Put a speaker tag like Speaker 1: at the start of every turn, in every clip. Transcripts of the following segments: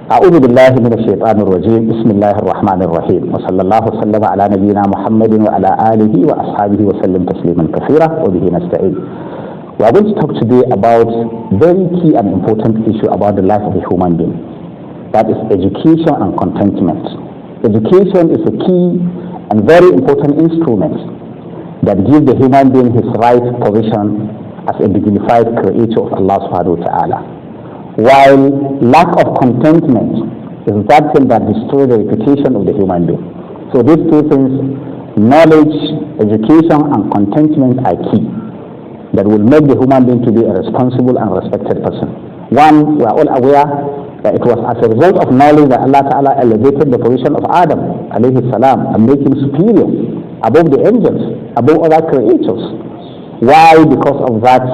Speaker 1: أعوذ بالله من الشيطان الرجيم بسم الله الرحمن الرحيم وصلى الله وسلم على نبينا محمد وعلى آله وأصحابه وسلم تسليما كثيرا وبه نستعين. We are going to talk today about very key and important issue about the life of a human being. That is education and contentment. Education is a key and very important instrument that gives the human being his right position as a dignified creator of Allah subhanahu wa ta'ala. While lack of contentment is that thing that destroys the reputation of the human being. So these two things, knowledge, education and contentment are key that will make the human being to be a responsible and respected person. One, we are all aware that it was as a result of knowledge that Allah Ta'ala elevated the position of Adam alayhi salam and made him superior above the angels, above other creatures. Why? Because of that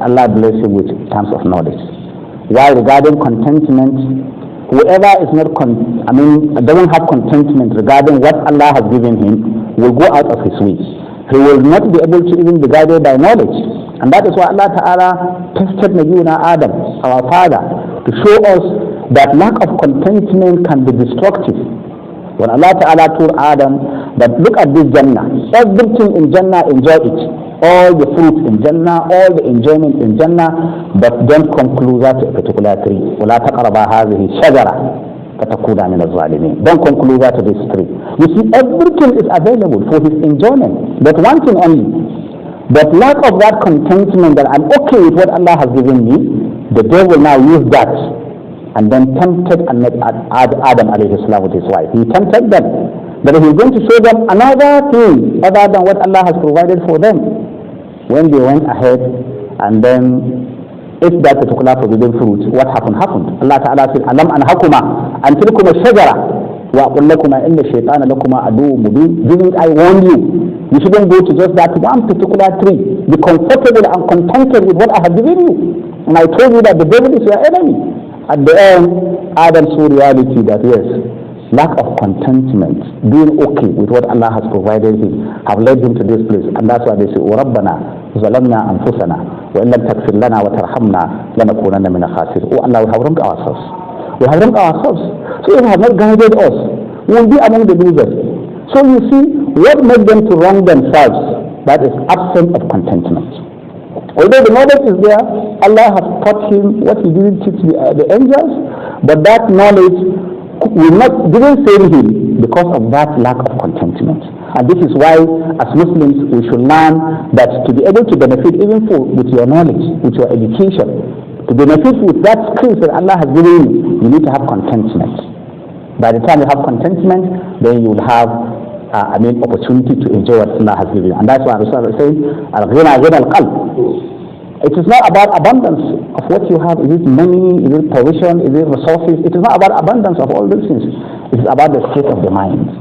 Speaker 1: Allah blessed him with terms of knowledge. Why? Regarding contentment, whoever is not doesn't have contentment regarding what Allah has given him will go out of his way. He will not be able to even be guided by knowledge. And that is why Allah Ta'ala tested Nabiuna Adam, our father, to show us that lack of contentment can be destructive. When Allah Ta'ala told Adam that look at this Jannah, everything in Jannah, enjoy it. All the fruit in Jannah, all the enjoyment in Jannah, but don't come closer to a particular tree. وَلَا تَقْرَبَا هَذِهِ الشَّجَرَةَ فَتَكُونَ مِنَ الظَّالِمِينَ. Don't come closer to this tree. You see, everything is available for his enjoyment, but one thing only. But lack of that contentment that I'm okay with what Allah has given me, the devil now used that and then tempted Adam alayhi salam with his wife. He tempted them that he's going to show them another thing other than what Allah has provided for them. When they went ahead and then ate that particular forbidden fruit, what happened? Allah Ta'ala said, Alam anhakuma antilkuma shajara wa aqul lakuma inna shaytana lakuma aduwwun mubin. Didn't I warn you? You shouldn't go to just that one particular tree. Be comfortable and contented with what I have given you. And I told you that the devil is your enemy. At the end, Adam saw reality that yes, lack of contentment, being okay with what Allah has provided him, have led him to this place. And that's why they say, وَرَبَّنَا ظَلَمْنَا أَنفُسَنَا وَإِنْ لَمْ تَغْفِرْ لَنَا وَتَرْحَمْنَا لَنَكُونَنَّ مِنَ الْخَاسِرِينَ. Oh Allah, we have wronged ourselves. We have wronged ourselves. So if you have not guided us, we will be among the losers. So you see, what made them to wrong themselves? That is absence of contentment. Although the knowledge is there, Allah has taught him what he didn't teach the angels, but that knowledge didn't save him because of that lack of contentment. And this is why as Muslims we should learn that to be able to benefit even with your knowledge, with your education, to benefit with that skills that Allah has given you need to have contentment. By the time you have contentment, then you will have opportunity to enjoy what Allah has given you. And that's why Rasulullah is saying, Al-ghina ghina al-qalb. It is not about abundance of what you have. Is it money? Is it provision? Is it resources? It is not about abundance of all these things. It is about the state of the mind.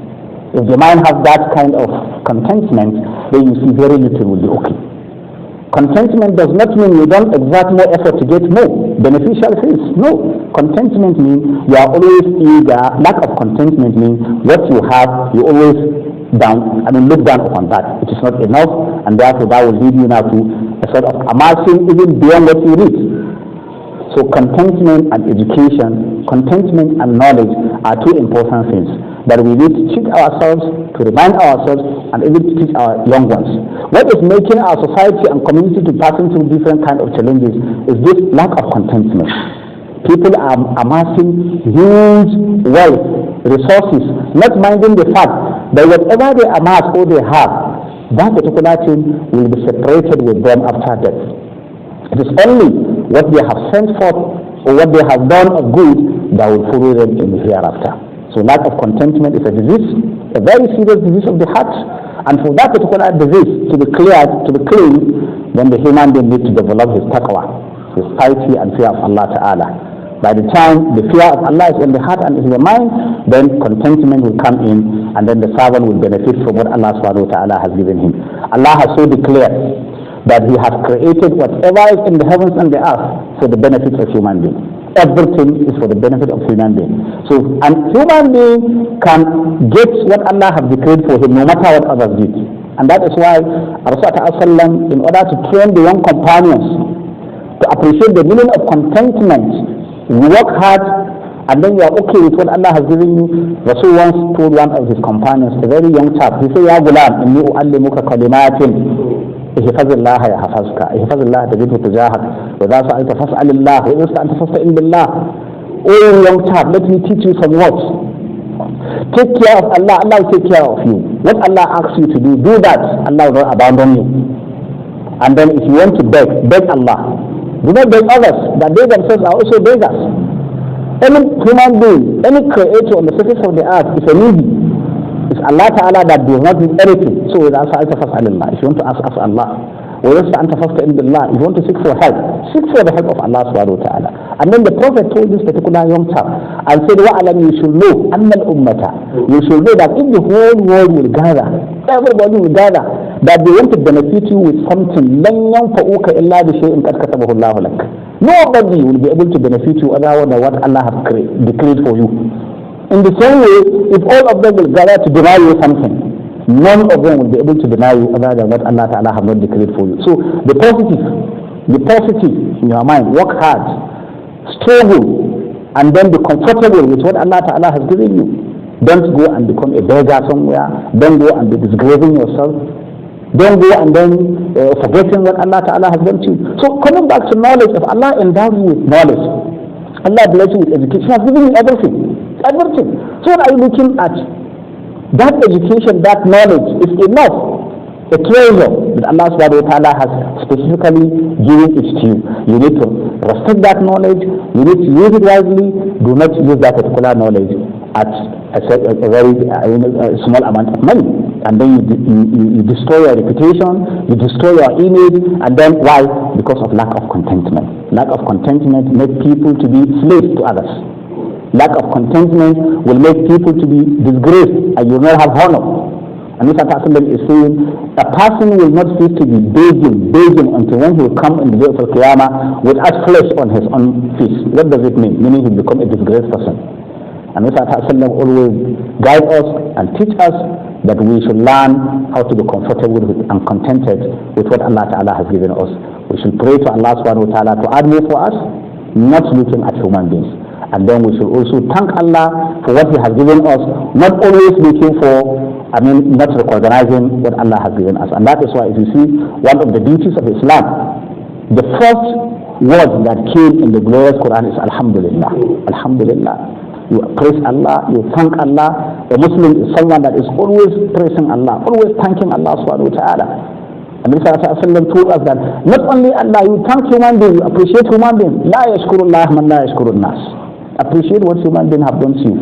Speaker 1: If the mind has that kind of contentment, then you see very little will be okay. Contentment does not mean you don't exert more effort to get more beneficial things. No. Contentment means you are always eager. Lack of contentment means what you have, you always look down upon that. It is not enough, and therefore that will lead you now to a sort of amassing even beyond what you need. So contentment and education, contentment and knowledge are two important things that we need to teach ourselves, to remind ourselves, and even to teach our young ones. What is making our society and community to pass through different kinds of challenges is this lack of contentment. People are amassing huge wealth, resources, not minding the fact that whatever they amass or they have, that particular thing will be separated with them after death. It is only what they have sent forth or what they have done of good that will follow them in the hereafter. So lack of contentment is a disease, a very serious disease of the heart. And for that particular disease to be cleared, to be clean, then the human being needs to develop his taqwa, his piety and fear of Allah Ta'ala. By the time the fear of Allah is in the heart and in the mind, then contentment will come in, and then the servant will benefit from what Allah Subhanahu wa Ta'ala has given him. Allah has so declared that he has created whatever is in the heavens and the earth for the benefit of human being. Everything is for the benefit of human being. So a human being can get what Allah has declared for him no matter what others did. And that is why Rasulullah, in order to train the young companions to appreciate the meaning of contentment, we work hard and then you are okay with what Allah has given you. Rasul once told one of his companions, a very young chap, he said, Ya Gulam, inni u'allimuka kalimatin. احفظ الله يحفظك احفظ الله تجده تجاهك وإذا سألت فاسأل الله وإذا استعنت فاستعن بالله. Oh young chap, let me teach you some words. Take care of Allah, Allah will take care of you. What Allah asks you to do, do that. Allah will not abandon you. And then if you want to beg, beg Allah. Do not beg others, that they themselves are also beggars. Any human being, any creator on the surface of the earth is a needy. It's Allah Ta'ala that does not need anything. So if you want to ask Allah. If you want to seek for help, seek for the help of Allah Subhanahu wa Ta'ala. And then the Prophet told this particular young child and said, وَعَلَمْ you should know أَنَّ الْأُمَّةَ you should know that if the whole world will gather, everybody will gather, that they want to benefit you with something, لَنْ يَنْفَعُوكَ إِلَّا بِشَيْءٍ قَدْ كَتَبَهُ اللَّهُ لَكَ. Nobody will be able to benefit you other than what Allah has decreed for you. In the same way, if all of them will gather to deny you something, none of them will be able to deny you other than what Allah Ta'ala has not declared for you. So the positive in your mind, work hard, struggle, and then be comfortable with what Allah Ta'ala has given you. Don't go and become a beggar somewhere. Don't go and be disgracing yourself. Don't go and then forgetting what Allah Ta'ala has done to you. So coming back to knowledge, if Allah endows you with knowledge, Allah bless you with education, He has given you everything. Everything. So what are you looking at? That education, that knowledge is enough. A treasure that Allah Subhanahu wa Ta'ala has specifically given it to you. You need to respect that knowledge. You need to use it wisely. Do not use that particular knowledge at a very small amount of money. And then you destroy your reputation, you destroy your image, and then why? Because of lack of contentment. Lack of contentment makes people to be slaves to others. Lack of contentment will make people to be disgraced and you will not have honor. And this is saying, a person will not cease to be begging until when he will come in the day of Al-Qiyamah without flesh on his own face. What does it mean? Meaning he will become a disgraced person. And this always guide us and teach us that we should learn how to be comfortable and contented with what Allah Ta'ala has given us. We should pray to Allah Subhanahu wa Ta'ala to add more for us, not looking at human beings. And then we should also thank Allah for what He has given us, not always looking for, not recognizing what Allah has given us. And that is why, if you see, one of the beauties of Islam, the first word that came in the glorious Quran is Alhamdulillah. Alhamdulillah. You praise Allah, you thank Allah. A Muslim is someone that is always praising Allah, always thanking Allah Subhanahu wa Ta'ala. And the Prophet told us that not only Allah, you thank human beings, you appreciate human beings. La yashkurullah man la yashkurun nas. Appreciate what human beings have done to you.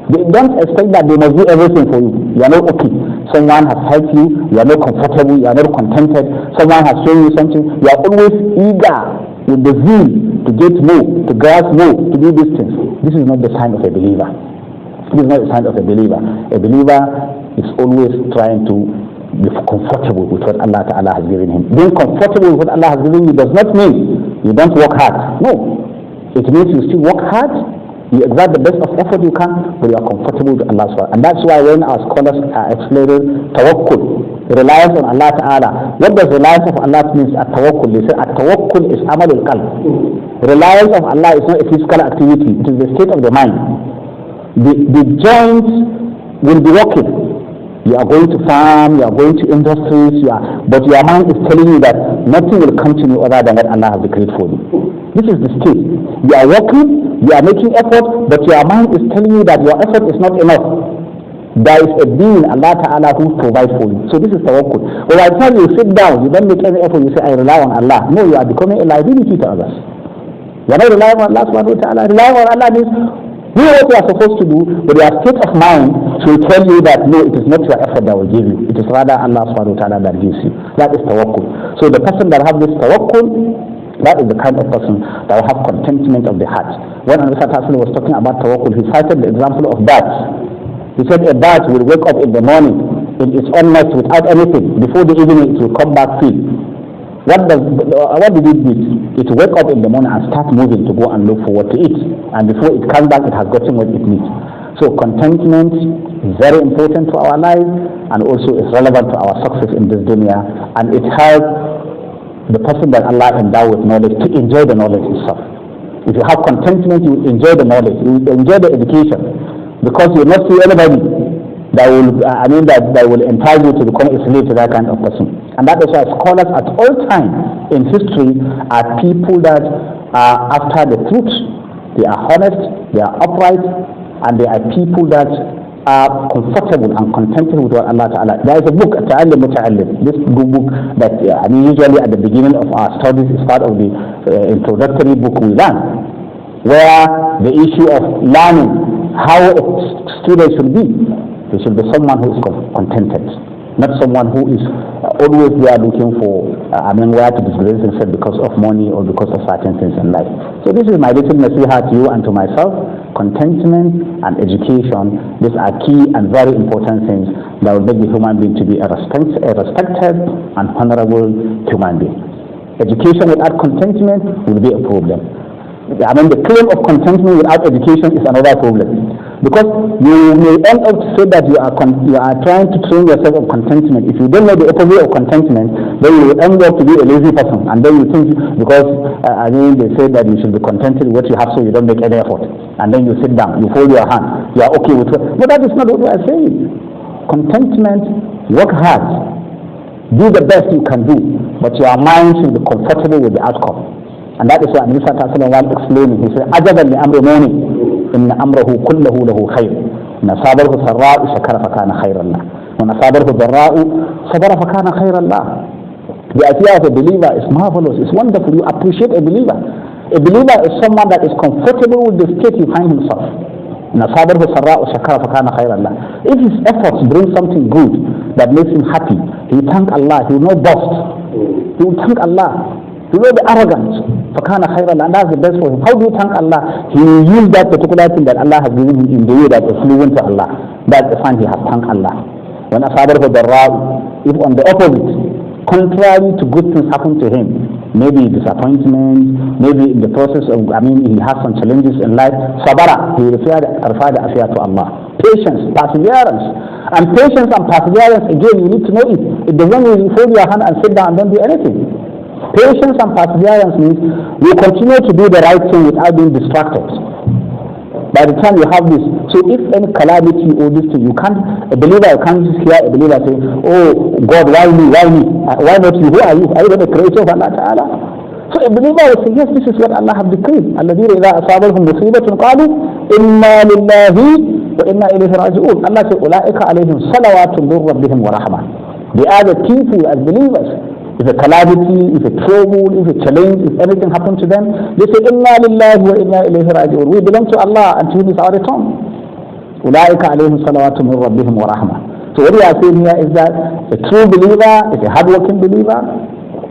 Speaker 1: They don't expect that they must do everything for you. You are not okay. Someone has helped you. You are not comfortable. You are not contented. Someone has shown you something. You are always eager with the zeal to get more, to grasp more, to do these things. This is not the sign of a believer. This is not the sign of a believer. A believer is always trying to be comfortable with what Allah Ta'ala has given him. Being comfortable with what Allah has given you does not mean you don't work hard. No. It means you still work hard. You exert the best of effort you can, but you are comfortable with Allah subhanahu. And that's why when our scholars are explaining tawakkul, reliance on Allah Ta'ala, what does reliance of Allah mean at tawakkul? They say at tawakkul is amal al-qalb. Reliance of Allah is not a physical activity, it is the state of the mind. The joints will be working. You are going to farm, you are going to industries, but your mind is telling you that nothing will come to you other than what Allah has decreed for you. This is the state. You are working, you are making effort, but your mind is telling you that your effort is not enough. There is a being, Allah Ta'ala, who provides for you. So this is tawakkul. But by the time you sit down, you don't make any effort, you say, I rely on Allah. No, you are becoming a liability to others. You are not relying on Allah Subhanahu wa Ta'ala. Relying on Allah means do what you are supposed to do, but your state of mind will tell you that no, it is not your effort that will give you. It is rather Allah Subhanahu wa Ta'ala that gives you. That is tawakkul. So the person that has this tawakkul, that is the kind of person that will have contentment of the heart. When Anusat Hassan was talking about tawakkul, he cited the example of birds. He said a bird will wake up in the morning in its own nest without anything. Before the evening, it will come back free. What did it do? It will wake up in the morning and start moving to go and look for what to eat. And before it comes back, it has gotten what it needs. So contentment is very important to our life and also is relevant to our success in this dunya. And it helps the person that Allah endowed with knowledge to enjoy the knowledge itself. If you have contentment, you will enjoy the knowledge, you will enjoy the education, because you will not see anybody that will, that will entice you to become a slave to that kind of person. And that is why scholars at all times in history are people that are after the truth. They are honest, they are upright, and they are people that are comfortable and contented with what Allah Ta'ala. There is a book, Ta'allim Muta'allim. This book that usually at the beginning of our studies is part of the introductory book we learn, where the issue of learning how a student should be. He should be someone who is contented, not someone who is always there looking for, where to disgrace himself because of money or because of certain things in life. So this is my little nasiha to you and to myself. Contentment and education, these are key and very important things that will make the human being to be a respected and honorable human being. Education without contentment will be a problem. The claim of contentment without education is another problem, because you may end up to say that you are trying to train yourself of contentment. If you don't know the opposite of contentment, then you will end up to be a lazy person, and then you think, because they say that you should be contented with what you have, so you don't make any effort, and then you sit down, you fold your hand, you are okay with it. But that is not what we are saying. Contentment, work hard, do the best you can do, but your mind should be comfortable with the outcome. And that is why Nabi Sallallahu Alaihi Wasallam explaining, he said, "Ajaban li amri mu'min, inna amrahu kullahu lahu khair. In asabahu sarra'u shakara fakana khairan lah. When asabahu dharra'u sabara fakana khairan lah." The idea of a believer is marvelous, it's wonderful. You appreciate a believer. A believer is someone that is comfortable with the state he finds himself. In asabahu sarra'u shakara fakana khairan lah. If his efforts bring something good that makes him happy, he will thank Allah. He will not boast. He will thank Allah. He will be arrogant. فَكَانَ خَيْرًا, and that's the best for him. How do you thank Allah? He will use that particular thing that Allah has given him in the way that is fluent to Allah. That's the sign he has thanked Allah. When أَصَابَهُ ضَرَّاءُ, if on the opposite, contrary to good things happen to him, maybe disappointment, maybe in the process of, he has some challenges in life, sabara, he will refer the affair to Allah. Patience, perseverance. And patience and perseverance, again, you need to know it. It doesn't mean you fold your hand and sit down and don't do anything. Patience and perseverance means you continue to do the right thing without being distracted. By the time you have this, so if any calamity or this thing, a believer can't just hear a believer say, "Oh God, why me? Why me? Why not you? Who are you? Are you the creator of Allah Ta'ala?" So a believer will say, "Yes, this is what Allah has decreed. الَّذِينَ إِذَا أَصَابَهُمْ مُصِيبَةٌ قَالُوا إِنَّا لِلَّهِ وَإِنَّا إِلَيْهِ رَاجِعُونَ." Allah says, أُولَٰئِكَ عَلَيْهِمْ صَلَوَاتٌ مِّن رَّبِّهِمْ وَرَحْمَةٌ. They are the people as believers. If a calamity, if a trouble, if a challenge, if anything happens to them, they say, "Inna lillahi wa inna ilayhi raji'un." We belong to Allah and to Him is our return. Ulaika alayhim salawatu min rabbihim wa rahmah. So what we are saying here is that a true believer is a hard-working believer.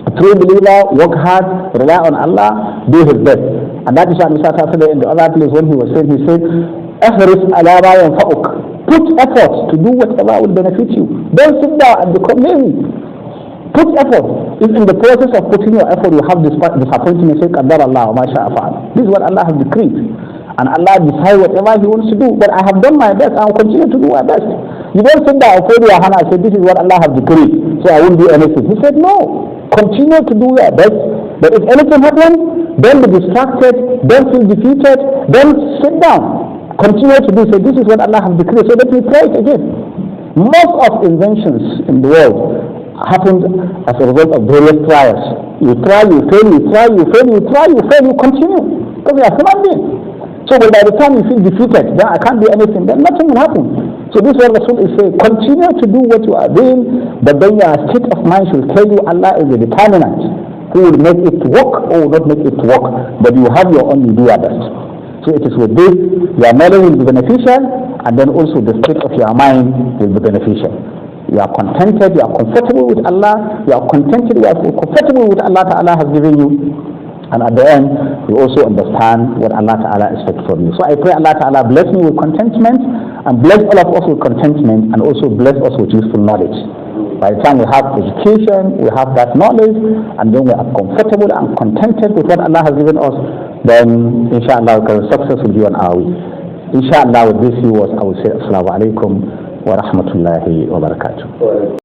Speaker 1: A true believer work hard, rely on Allah, do his best. And that is what Mr. Sallallahu in the other place when he was saying, he said, "Ihris ala ma yanfa'uk." Put effort to do whatever will benefit you. Don't sit down and become lazy. Put effort. If in the process of putting your effort you have disappointment, say, "Qaddar Allah wa ma sha'a fa'al." This is what Allah has decreed. And Allah decides whatever He wants to do. But I have done my best. I will continue to do my best. You don't sit down and fold your hand and say, "This is what Allah has decreed, so I won't do anything." He said, "No. Continue to do your best. But if anything happens, don't be distracted. Don't feel defeated. Don't sit down. Continue to do. Say, this is what Allah has decreed. So let me try it again." Most of inventions in the world happened as a result of various trials. You try, you fail, you try, you fail, you try, you fail, you continue. Because you are human beings. So by the time you feel defeated, then I can't do anything, then nothing will happen. So this is what Rasul is saying. Continue to do what you are doing, but then your state of mind should tell you Allah is the determinant who will make it work or will not make it work. But you have your own, you do your best. So it is with this, your knowledge will be beneficial, and then also the state of your mind will be beneficial. You are contented, you are comfortable with Allah, you are contented, you are comfortable with Allah Ta'ala has given you. And at the end, you also understand what Allah Ta'ala expects from you. So I pray Allah Ta'ala bless me with contentment, and bless all of us with contentment, and also bless us with useful knowledge. By the time we have education, we have that knowledge, and then we are comfortable and contented with what Allah has given us, then inshallah success will be on our way. Inshallah with these few words I will say Assalamu alaikum wa rahmatullahi wa barakatuh.